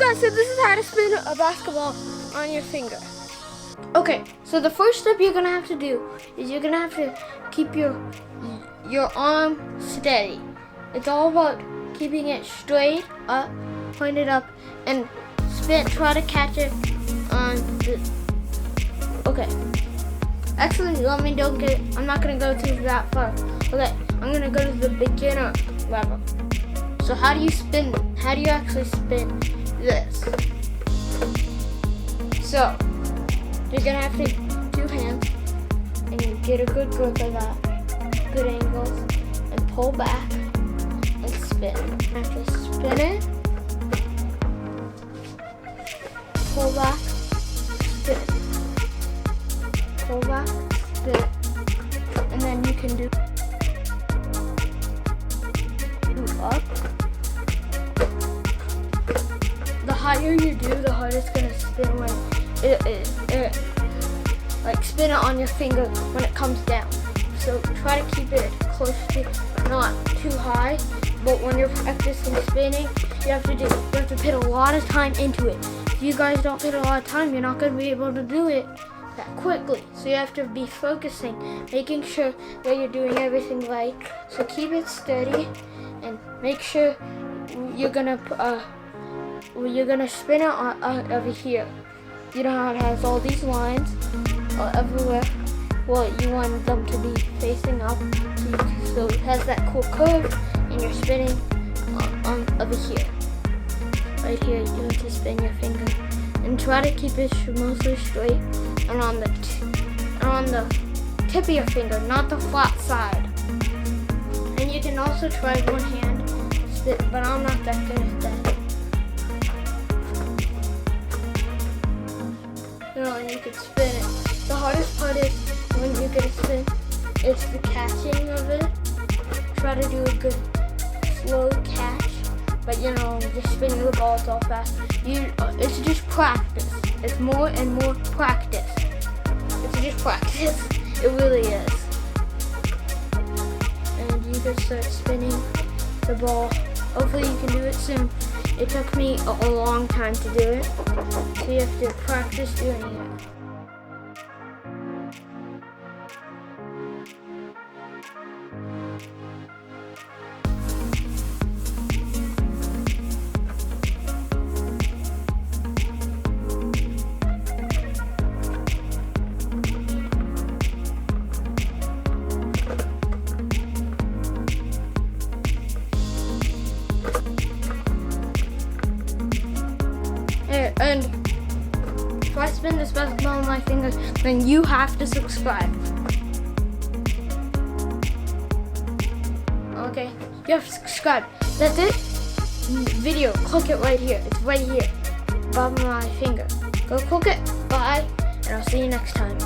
guys, so this is how to spin a basketball on your finger. Okay, so the first step you're gonna have to do is you're gonna have to keep your arm steady. It's all about keeping it straight up, pointed up, and spin. Try to catch it on the. Okay. Actually, I'm not gonna go to that far. Okay, I'm gonna go to the beginner level. So how do you spin? How do you actually spin this? So you're gonna have to two hands and you get a good grip of that, good angles, and pull back and spin. You have to spin it, pull back, spin, pull back, spin, and then you can do up. The higher you do, the harder it's gonna spin when like spin it on your finger when it comes down. So try to keep it close to, not too high, but when you're practicing spinning, you have to put a lot of time into it. If you guys don't put a lot of time, you're not gonna be able to do it that quickly. So you have to be focusing, making sure that you're doing everything right. So keep it steady and make sure you're gonna spin it over here. You know how it has all these lines everywhere. Well, you want them to be facing up, so it has that cool curve, and you're spinning on over here. Right here, you have to spin your finger, and try to keep it mostly straight, and on the tip of your finger, not the flat side. And you can also try one hand spin, but I'm not that good at that. And you can spin it. The hardest part is when you get a spin, it's the catching of it. Try to do a good slow catch, but just spinning the ball so fast. It's just practice. It's more and more practice. It's just practice. It really is. And you can start spinning the ball. Hopefully you can do it soon. It took me a long time to do it, so you have to practice doing it. And if I spin this basketball on my fingers, then you have to subscribe. Okay, you have to subscribe. That's it. Video, click it right here. It's right here, above my finger. Go click it. Bye, and I'll see you next time.